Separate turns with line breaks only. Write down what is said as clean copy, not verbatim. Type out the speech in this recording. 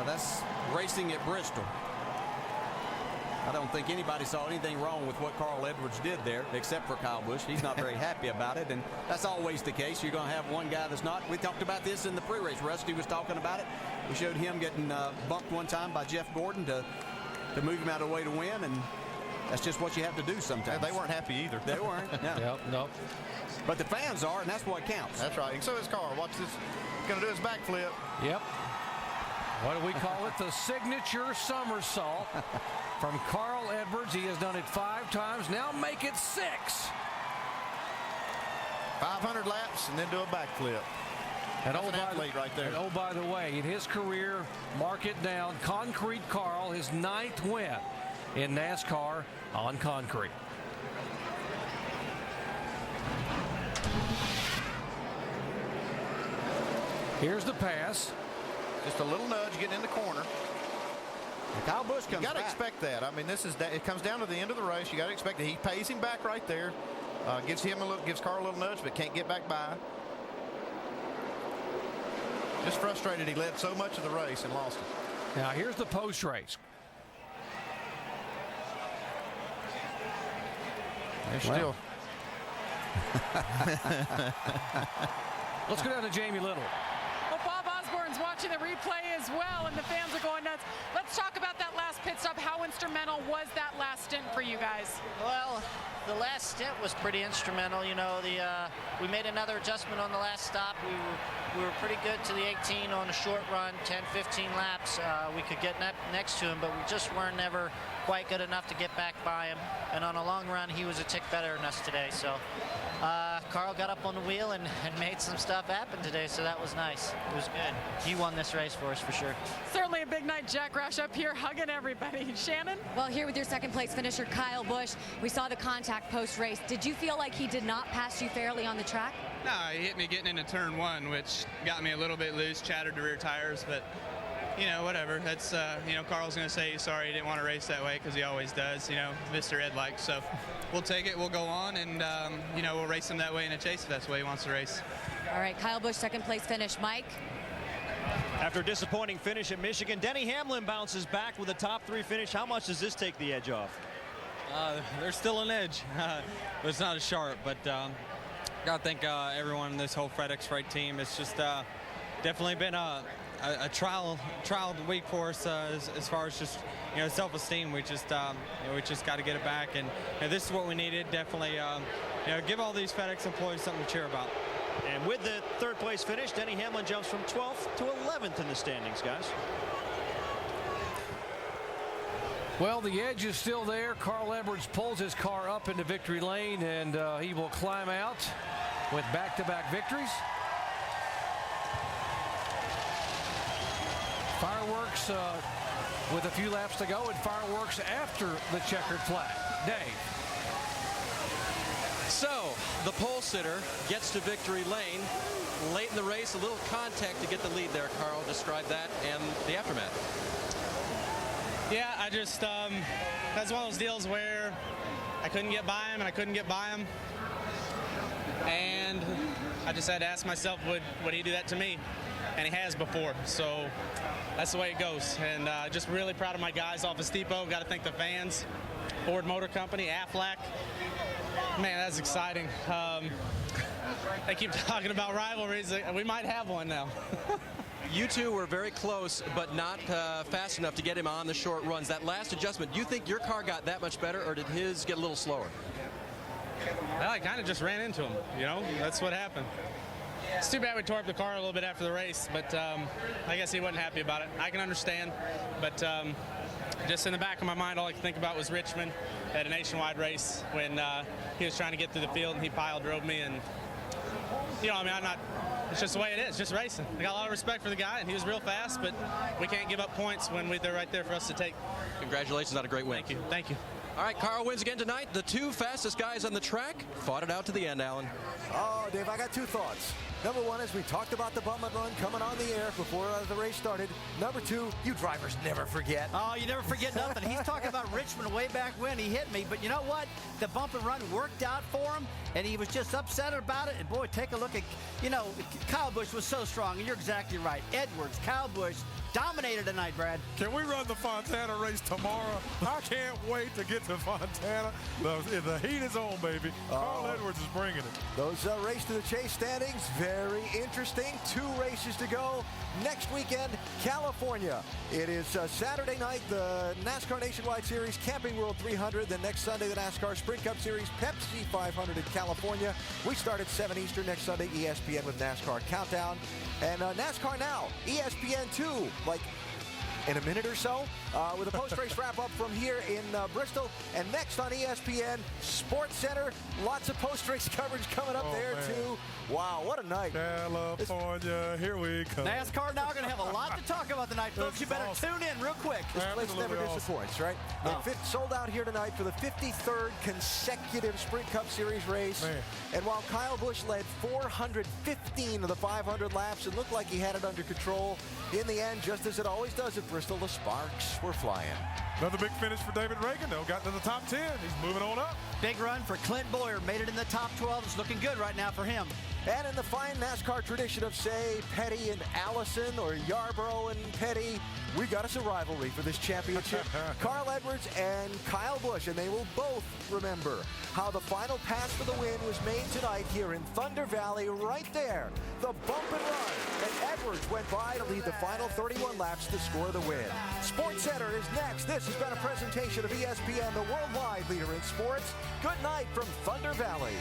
That's racing at Bristol. I don't think anybody saw anything wrong with what Carl Edwards did there, except for Kyle Busch. He's not very happy about it, and that's always the case. You're going to have one guy that's not. We talked about this in the pre-race. Rusty was talking about it. We showed him getting bumped one time by Jeff Gordon to move him out of the way to win, and that's just what you have to do sometimes.
They weren't happy either.
They weren't. No.
Yep, nope.
But the fans are, and that's what counts.
That's right. And so is Carl. Watch this. Going to do his backflip.
Yep. What do we call it? The signature somersault from Carl Edwards. He has done it 5 times. Now make it 6.
500 laps and then do a backflip.
And
That's an athlete right there.
And oh, by the way, in his career, mark it down, Concrete Carl, his 9th win in NASCAR on concrete. Here's the pass.
Just a little nudge getting in the corner.
Kyle Busch comes
You got to
back.
expect that. I mean, it comes down to the end of the race. You got to expect that he pays him back right there. Gives Carl a little nudge, but can't get back by. Just frustrated. He led so much of the race and lost it.
Now here's the post race.
They're still.
Let's go down to Jamie Little.
Well, Bob Osborne's watching the replay as well, and the fans are going nuts. Let's talk about that last pit stop. How instrumental was that last stint for you guys?
Well, the last stint was pretty instrumental. You know, we made another adjustment on the last stop. We were pretty good to the 18 on a short run, 10, 15 laps. We could get next to him, but we just weren't never quite good enough to get back by him. And on a long run, he was a tick better than us today. So Carl got up on the wheel and made some stuff happen today, so that was nice. It was good. He won this race for us for sure.
Certainly a big night. Jack Roush up here hugging everybody. Shannon?
Well, here with your second place finisher, Kyle Busch, we saw the contact post-race. Did you feel like he did not pass you fairly on the track?
No, he hit me getting into turn 1, which got me a little bit loose, chattered the rear tires, but you know, whatever. That's, you know, Carl's going to say he's sorry he didn't want to race that way because he always does, you know, Mr. Ed-like. So we'll take it, we'll go on, and, you know, we'll race him that way in a chase if that's the way he wants to race.
All right, Kyle Busch, second place finish. Mike?
After a disappointing finish at Michigan, Denny Hamlin bounces back with a top 3 finish. How much does this take the edge off?
There's still an edge, but it's not as sharp. But got to thank everyone in this whole FedEx Freight team. It's just definitely been a trial week for us as far as just, you know, self-esteem. We just you know, we just got to get it back, and you know, this is what we needed. Definitely, you know, give all these FedEx employees something to cheer about.
And with the third place finish, Denny Hamlin jumps from 12th to 11th in the standings, guys.
Well, the edge is still there. Carl Edwards pulls his car up into victory lane, and he will climb out with back-to-back victories. Fireworks with a few laps to go, and fireworks after the checkered flag. Dave.
So the pole sitter gets to victory lane late in the race. A little contact to get the lead there. Carl, describe that and the aftermath.
Yeah, I just, that's one of those deals where I couldn't get by him and I couldn't get by him. And I just had to ask myself, would he do that to me? And he has before, so that's the way it goes. And just really proud of my guys off of Steepo. Got to thank the fans, Ford Motor Company, Aflac. Man, that's exciting. They keep talking about rivalries. We might have one now.
You two were very close, but not fast enough to get him on the short runs. That last adjustment, do you think your car got that much better, or did his get a little slower?
Well, I kind of just ran into him, you know? That's what happened. It's too bad we tore up the car a little bit after the race, but I guess he wasn't happy about it. I can understand, but just in the back of my mind, all I could think about was Richmond at a nationwide race when he was trying to get through the field and he drove me, and you know, I mean, it's just the way it is, just racing. I got a lot of respect for the guy, and he was real fast, but we can't give up points when they're right there for us to take.
Congratulations on a great win.
Thank you. Thank you.
All right, Carl wins again tonight. The 2 fastest guys on the track fought it out to the end, Alan.
Oh, Dave, I got 2 thoughts. Number 1 is we talked about the bump and run coming on the air before the race started. Number 2, you drivers never forget.
Oh, you never forget nothing. He's talking about Richmond way back when he hit me, but you know what? The bump and run worked out for him, and he was just upset about it. And boy, take a look at, you know, Kyle Busch was so strong, and you're exactly right. Edwards, Kyle Busch, dominated tonight, Brad.
Can we run the Fontana race tomorrow? I can't wait to get to Fontana. The heat is on, baby. Carl Edwards is bringing it.
Those race to the chase standings, very interesting. 2 races to go. Next weekend, California. It is Saturday night, the NASCAR Nationwide Series Camping World 300. Then next Sunday, the NASCAR Sprint Cup Series Pepsi 500 in California. We start at 7 Eastern next Sunday, ESPN with NASCAR Countdown. And NASCAR Now, ESPN 2, like in a minute or so, with a post-race wrap-up from here in Bristol. And next on ESPN, Sports Center, lots of post-race coverage coming up there, too. Wow, what a night.
California, here we come.
NASCAR Now going to have a lot to talk about tonight, folks. You better tune in real quick.
This place never disappoints, right? Sold out here tonight for the 53rd consecutive Sprint Cup Series race. And while Kyle Busch led 415 of the 500 laps, it looked like he had it under control. In the end, just as it always does at Bristol, the sparks were flying.
Another big finish for David Reagan, though. Got to the top 10. He's moving on up.
Big run for Clint Boyer. Made it in the top 12. It's looking good right now for him.
And in the fine NASCAR tradition of, say, Petty and Allison or Yarborough and Petty, we got us a rivalry for this championship. Carl Edwards and Kyle Busch, and they will both remember how the final pass for the win was made tonight here in Thunder Valley, right there. The bump and run, and Edwards went by to lead the final 31 laps to score the win. Sports Center is next. This has been a presentation of ESPN, the worldwide leader in sports. Good night from Thunder Valley.